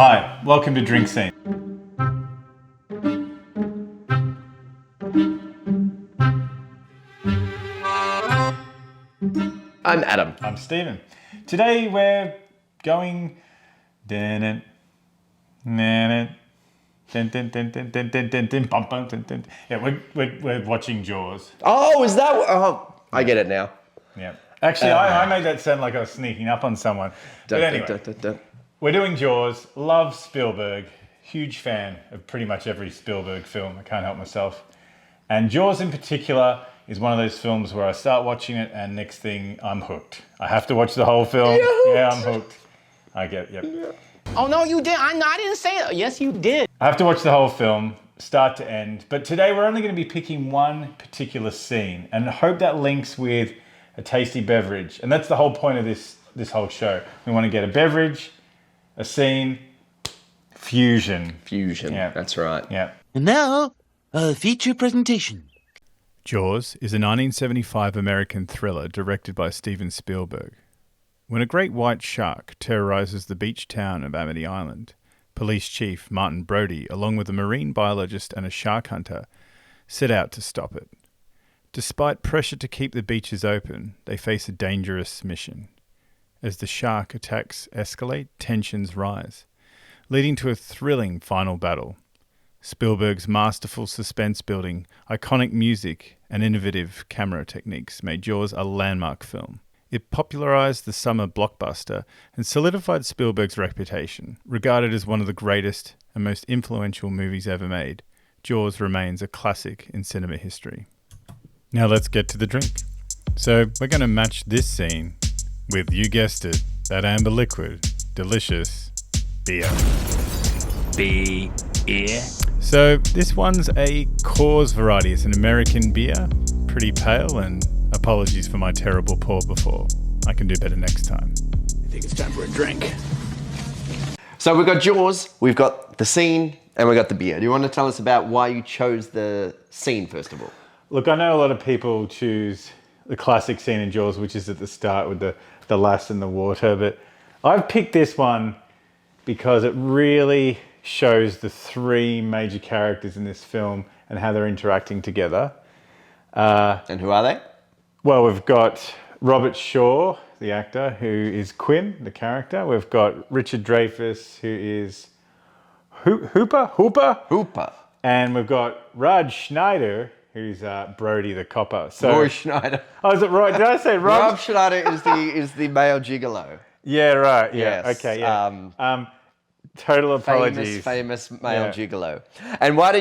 Hi, welcome to Drink Scene. I'm Adam. I'm Stephen. Today we're going... Yeah, we're watching Jaws. Oh, is that... Oh, I get it now. Yeah. Actually, I made that sound like I was sneaking up on someone. But anyway, we're doing Jaws. Love Spielberg. Huge fan of pretty much every Spielberg film. I can't help myself. And Jaws in particular is one of those films where I start watching it and next thing I'm hooked. I have to watch the whole film. Yeah, I'm hooked. I get it, yep. Oh, no, you did. I didn't say it. Yes, you did. I have to watch the whole film, start to end. But today we're only going to be picking one particular scene. And I hope that links with a tasty beverage. And that's the whole point of this whole show. We want to get a beverage, a scene, fusion. Fusion, Yeah. That's right. Yeah. And now, a feature presentation. Jaws is a 1975 American thriller directed by Steven Spielberg. When a great white shark terrorizes the beach town of Amity Island, Police Chief Martin Brody, along with a marine biologist and a shark hunter, set out to stop it. Despite pressure to keep the beaches open, they face a dangerous mission. As the shark attacks escalate, tensions rise, leading to a thrilling final battle. Spielberg's masterful suspense-building, iconic music, and innovative camera techniques made Jaws a landmark film. It popularized the summer blockbuster and solidified Spielberg's reputation. Regarded as one of the greatest and most influential movies ever made, Jaws remains a classic in cinema history. Now let's get to the drink. So we're going to match this scene with, you guessed it, that amber liquid, delicious beer. Beer. So this one's a Coors variety. It's an American beer, pretty pale, and apologies for my terrible pour before. I can do better next time. I think it's time for a drink. So we've got Jaws, we've got the scene, and we've got the beer. Do you want to tell us about why you chose the scene, first of all? Look, I know a lot of people choose the classic scene in Jaws, which is at the start with the lass in the water, but I've picked this one because it really shows the three major characters in this film and how they're interacting together. And who are they? Well, we've got Robert Shaw, the actor, who is Quinn, the character. We've got Richard Dreyfuss, who is Hooper. And we've got Rod Schneider, who's Brody, the copper. So, Roy Schneider. Oh, is it right? Did I say Rob? Rob Schneider is the male gigolo. Yeah, right. Yeah. Yes. Okay. Yeah. Total apologies. Famous male gigolo. And why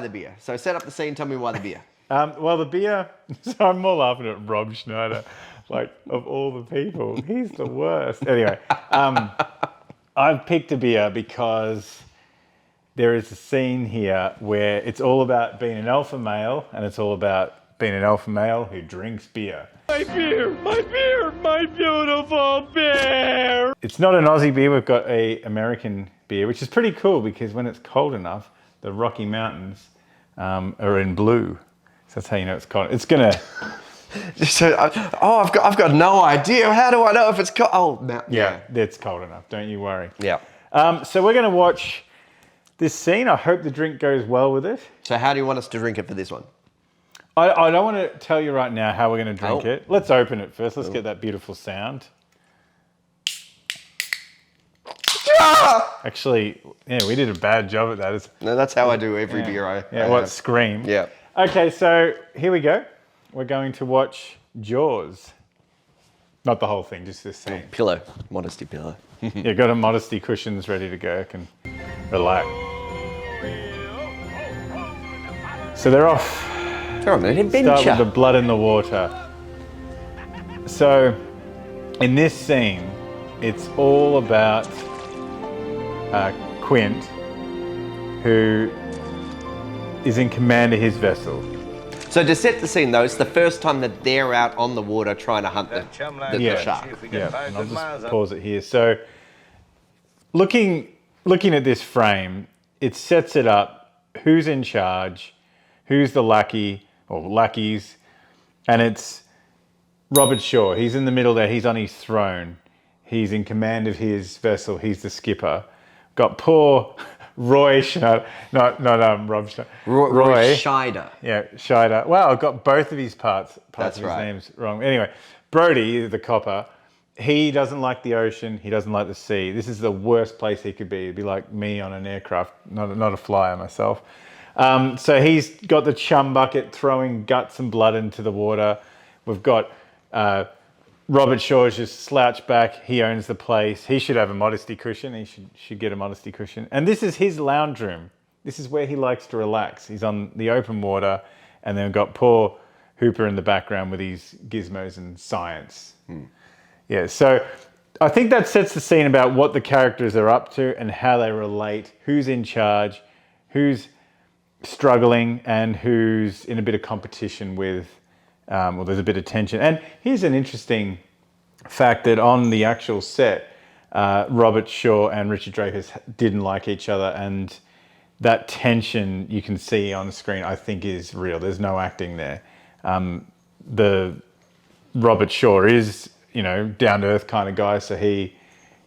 the beer? So set up the scene. Tell me why the beer. Well, the beer. So I'm more laughing at Rob Schneider, like of all the people, he's the worst. Anyway, I've picked a beer because there is a scene here where it's all about being an alpha male, and it's all about being an alpha male who drinks beer. My beer, my beautiful beer. It's not an Aussie beer. We've got a American beer, which is pretty cool because when it's cold enough, the Rocky Mountains are in blue. So that's how you know it's cold. It's gonna. So, I've got no idea. How do I know if it's cold? Oh, no. Yeah, it's cold enough. Don't you worry. Yeah. So we're gonna watch this scene. I hope the drink goes well with it. So how do you want us to drink it for this one? I don't want to tell you right now how we're going to drink it. Let's open it first. Let's get that beautiful sound. Actually, yeah, we did a bad job at that. No, that's how I do every beer I have. Scream. Yeah. Okay, so here we go. We're going to watch Jaws. Not the whole thing, just this scene. Pillow. Modesty pillow. Yeah, got a modesty cushions ready to go. Can relax. So they're off. They're on an adventure. Start with the blood in the water. So, in this scene, it's all about Quint, who is in command of his vessel. So to set the scene though, it's the first time that they're out on the water trying to hunt the shark. Yeah, and I'll just pause it here. So, looking at this frame, it sets it up. Who's in charge? Who's the lackey or lackeys? And it's Robert Shaw. He's in the middle there. He's on his throne. He's in command of his vessel. He's the skipper. got poor Roy Schneider, not Rob Schneider. Roy Scheider. Yeah, Scheider. Wow, I got both of his parts That's of his right. names wrong. Anyway, Brody, the copper, he doesn't like the ocean. He doesn't like the sea. This is the worst place he could be. It'd be like me on an aircraft, not a flyer myself. So he's got the chum bucket throwing guts and blood into the water. We've got Robert Shaw's just slouched back. He owns the place. He should have a modesty cushion. He should get a modesty cushion. And this is his lounge room. This is where he likes to relax. He's on the open water. And then we've got poor Hooper in the background with his gizmos and science. Yeah, so I think that sets the scene about what the characters are up to and how they relate, who's in charge, who's struggling, and who's in a bit of competition with, well, there's a bit of tension. And here's an interesting fact that on the actual set, Robert Shaw and Richard Dreyfuss didn't like each other, and that tension you can see on screen, I think, is real. There's no acting there. The Robert Shaw is, down to earth kind of guy, so he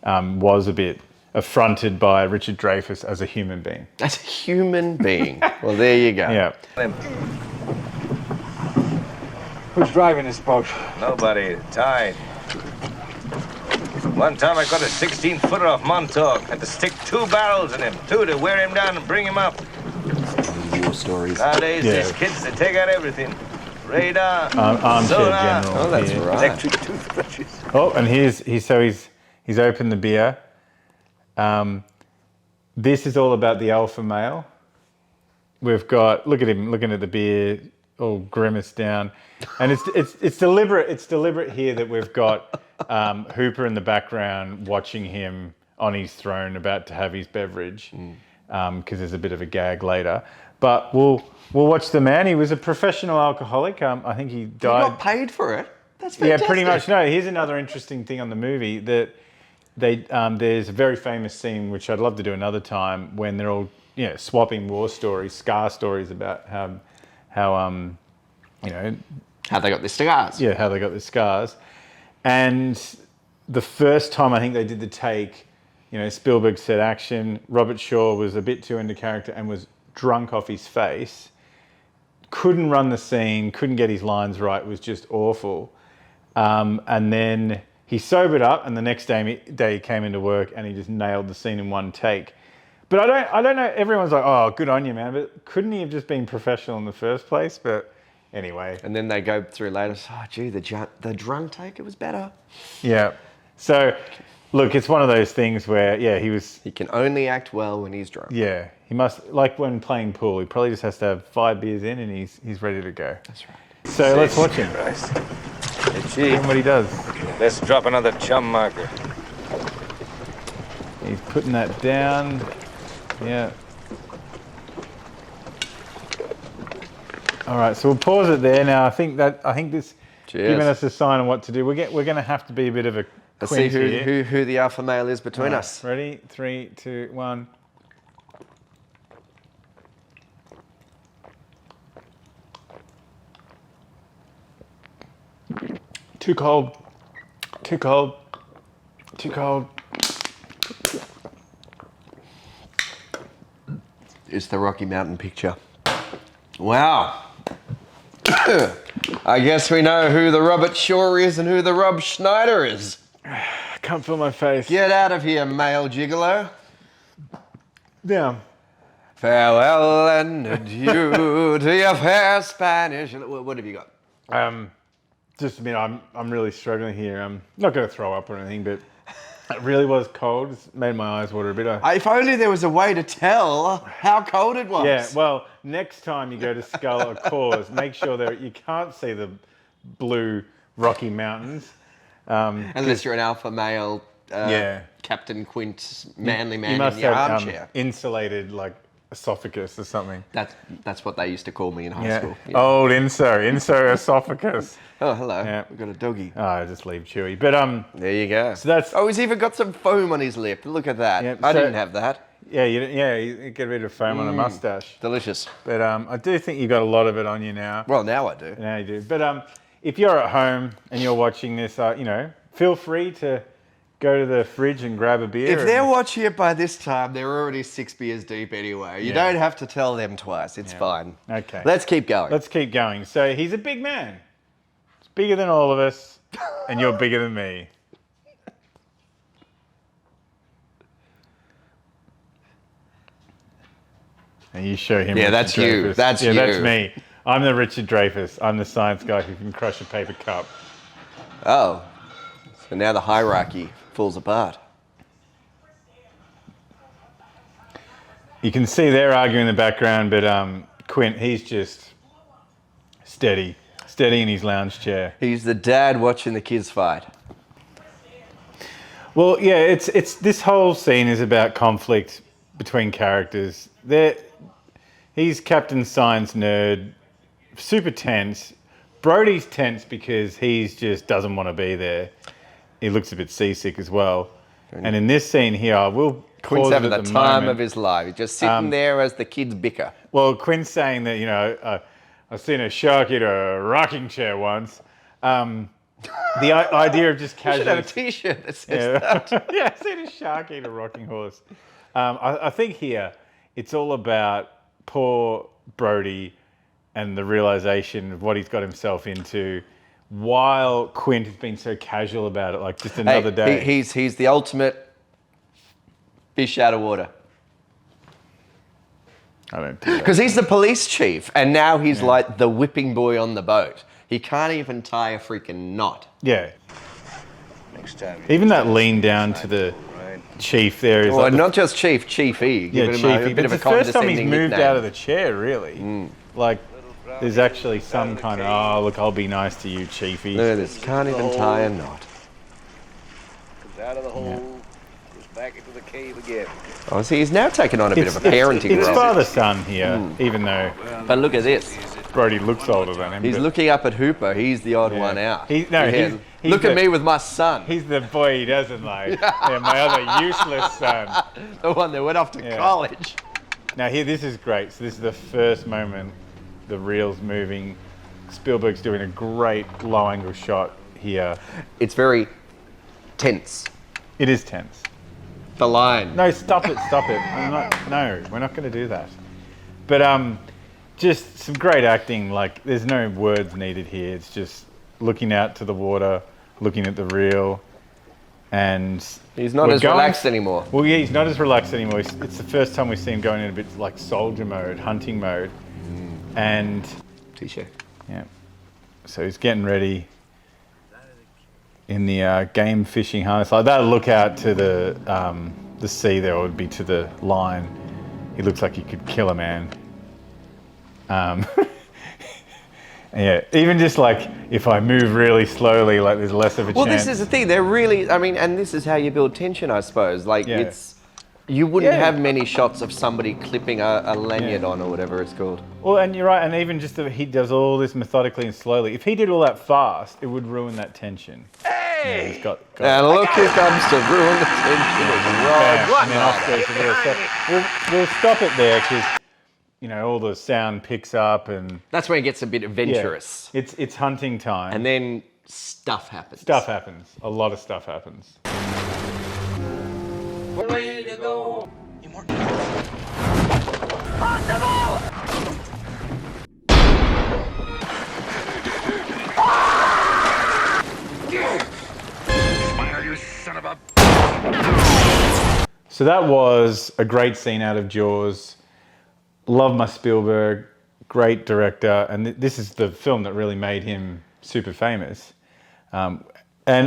was a bit affronted by Richard Dreyfuss as a human being. As a human being. Well, there you go. Yeah. Who's driving this boat? Nobody. Tide. One time I got a 16-footer off Montauk. Had to stick 2 barrels in him. 2 to wear him down and bring him up. War stories. Nowadays, Yeah. these kids, they take out everything. Radar, Armchair sonar, General. Oh, that's here. right. electric toothbrushes. Oh, and he's opened the beer. This is all about the alpha male. We've got, look at him looking at the beer, all grimaced down, and it's deliberate. It's deliberate here that we've got Hooper in the background watching him on his throne, about to have his beverage, because there's a bit of a gag later. But we'll watch the man. He was a professional alcoholic. I think he You died. got paid for it? That's Yeah, fantastic. pretty much. No, here's another interesting thing on the movie that there's a very famous scene which I'd love to do another time when they're all swapping war stories, scar stories about how How they got their cigars. how they got the scars. And the first time I think they did the take, Spielberg said action. Robert Shaw was a bit too into character and was drunk off his face. Couldn't run the scene, couldn't get his lines right, was just awful. And then he sobered up, and the next day he came into work and he just nailed the scene in one take. But I don't know. Everyone's like, "Oh, good on you, man!" But couldn't he have just been professional in the first place? But anyway, And then they go through later, oh, gee, the drunk take, it was better. yeah. So, look, it's one of those things where, he was. He can only act well when he's drunk. Yeah, he must, like when playing pool, he probably just has to have 5 beers in and he's ready to go. That's right. So let's watch him. Christ. Hey, See Chief, what he does. let's drop another chum marker. He's putting that down. Yeah. All right, so we'll pause it there. Now, I think this Cheers. giving us a sign on what to do. We're going to have to be a bit of a Let's see quint here. who the alpha male is between All right, us. Ready? 3, 2, 1. Too cold. Too cold. Too cold. It's the Rocky Mountain picture. Wow. I guess we know who the Robert Shaw is and who the Rob Schneider is. I can't feel my face. Get out of here, male gigolo. Yeah. Farewell and adieu to your fair Spanish. What have you got? Just a minute. I'm really struggling here. I'm not going to throw up or anything, but it really was cold. It's made my eyes water a bit. If only there was a way to tell how cold it was. Yeah, well, next time you go to Skull or Cause, make sure that you can't see the blue Rocky Mountains. Unless you're an alpha male, Yeah. Captain Quint, manly man You must in your have armchair. insulated, esophagus or something. That's what they used to call me in high Yeah. school. Old inso esophagus. Oh, hello. Yeah. We've got a doggy. Oh, just leave Chewy. But There you go. So that's- Oh, he's even got some foam on his lip. Look at that. Yeah, I so- didn't have that. yeah, you get rid of foam on a mustache. Delicious. But I do think you got a lot of it on you now. Well, now I do. Now you do. But if you're at home and you're watching this, feel free to go to the fridge and grab a beer. If they're watching it by this time, they're already 6 beers deep anyway. You don't have to tell them twice. It's fine. Okay. Let's keep going. Let's keep going. So he's a big man. He's bigger than all of us, and you're bigger than me. And you show him. Yeah, Richard that's you. Dreyfuss. That's yeah, you. that's me. I'm the Richard Dreyfuss. I'm the science guy who can crush a paper cup. Oh. So now the hierarchy falls apart. You can see they're arguing in the background, but Quint, he's just steady in his lounge chair. He's the dad watching the kids fight. Well, yeah, it's this whole scene is about conflict between characters. He's Captain Science nerd, super tense. Brody's tense because he's just doesn't want to be there. He looks a bit seasick as well. And in this scene here, I will Quint's pause it having at the the time moment. of his life. He's just sitting there as the kids bicker. Well, Quint's saying that, you know, I've seen a shark eat a rocking chair once. The idea of just You casually... should have a T-shirt that says that. Yeah, I've seen a shark eat a rocking horse. I think here it's all about poor Brody and the realization of what he's got himself into while Quint has been so casual about it, like just another day. He's the ultimate fish out of water. I don't do that. Because he's the police chief, and now he's like the whipping boy on the boat. He can't even tie a freaking knot. Yeah. Next time. Even that lean down to the chief there is Well, like not just chief, Chiefy. yeah, Give him chiefy. a bit of a It's the first time he's condescending moved nickname. out of the chair, really. Like, there's actually some kind of, oh, look, I'll be nice to you, chiefy. Look at this. Can't even tie a knot. Comes out of the hole, goes back into the cave again. Oh, see, he's now taken on a bit of a parenting It's role. father-son here, even though But look at this. Brody looks older than him. He's but looking up at Hooper. He's the odd one out. He's Look at me with my son. He's the boy he doesn't like. Yeah, my other useless son. The one that went off to college. Now here, this is great. So this is the first moment the reel's moving. Spielberg's doing a great low-angle shot here. It's very tense. It is tense. The line. No, stop it. No, we're not going to do that. But just some great acting. Like, there's no words needed here. It's just looking out to the water, looking at the reel, and He's not we're as relaxed anymore. Well, yeah, he's not as relaxed anymore. It's the first time we see him going in a bit like soldier mode, hunting mode, and T-shirt. yeah. So he's getting ready in the game fishing harness. Like that, look out to the sea there, would be to the line. He looks like he could kill a man. Yeah, even just like if I move really slowly, like there's less of a Well, chance. this is the thing. They're really, I mean, and this is how you build tension, I suppose. Like, you wouldn't have many shots of somebody clipping a lanyard on or whatever it's called. Well, and you're right, and even just that he does all this methodically and slowly. If he did all that fast, it would ruin that tension. Hey! Yeah, he's got And look who comes to ruin the tension. bam, Right. and then off goes the reel. So we'll stop it there because, you know, all the sound picks up and That's when it gets a bit adventurous. it's hunting time. And then stuff happens. Stuff happens. A lot of stuff happens. So that was a great scene out of Jaws. Love my Spielberg, great director, and this is the film that really made him super famous. And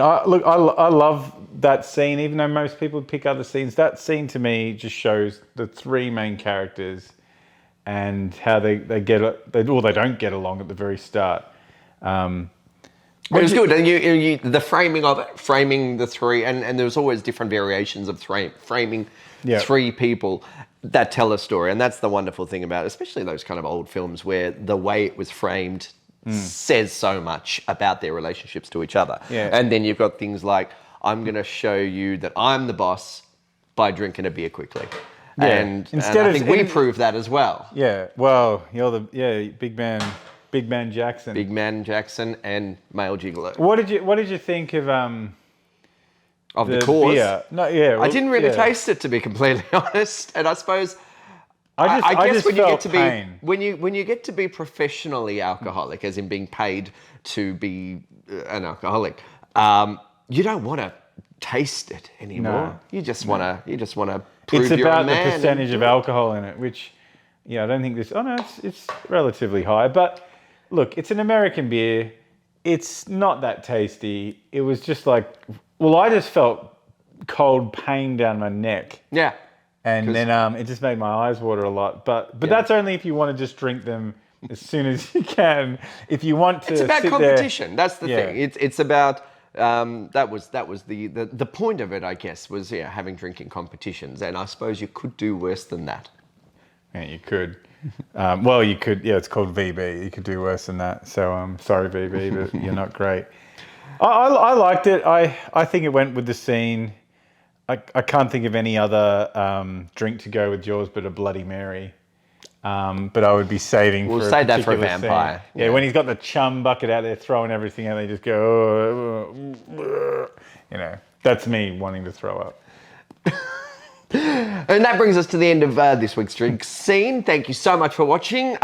I love that scene, even though most people would pick other scenes. That scene to me just shows the three main characters and how they don't get along at the very start. It was good, and the framing of it, framing the three, and there was always different variations of framing three people that tell a story, and that's the wonderful thing about it, especially those kind of old films where the way it was framed says so much about their relationships to each other. Yeah. And then you've got things like, I'm going to show you that I'm the boss by drinking a beer quickly. Yeah. And I think we prove that as well. Yeah, well, you're Big Man Jackson. Big Man Jackson and Male Gigolo. What did you think of of the cause. Beer. No, yeah. I didn't really taste it, to be completely honest. And I suppose I guess just when you felt get to pain. be when you get to be professionally alcoholic, as in being paid to be an alcoholic, you don't want to taste it anymore. No. You just want to prove It's you're a about the man. percentage of alcohol in it, which, I don't think this. Oh no, it's relatively high. But look, it's an American beer. It's not that tasty. It was just like, I just felt cold pain down my neck. Yeah. And then it just made my eyes water a lot. But that's only if you want to just drink them as soon as you can. If you want to, It's about sit competition. There, that's the thing. It's about that was the point of it, I guess, was having drinking competitions. And I suppose you could do worse than that. Yeah, you could. You could. Yeah, it's called VB. You could do worse than that. So sorry, VB, but you're not great. I liked it. I think it went with the scene. I can't think of any other drink to go with yours but a Bloody Mary. But I would be saving We'll for save a that for a particular vampire. scene. Yeah, when he's got the chum bucket out there throwing everything out, they just go, that's me wanting to throw up. And that brings us to the end of this week's drink scene. Thank you so much for watching.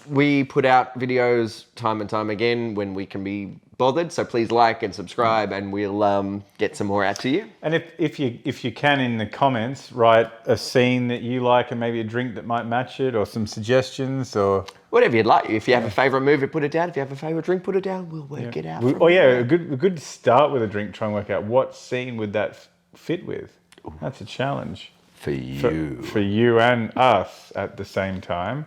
We put out videos time and time again when we can be bothered. So please like and subscribe, and we'll get some more out to you. And if you can, in the comments, write a scene that you like and maybe a drink that might match it, or some suggestions, or whatever you'd like. If you have a favourite movie, put it down. If you have a favourite drink, put it down. We'll work it out. A good start with a drink. Try and work out what scene would that fit with. That's a challenge For you. For you and us at the same time.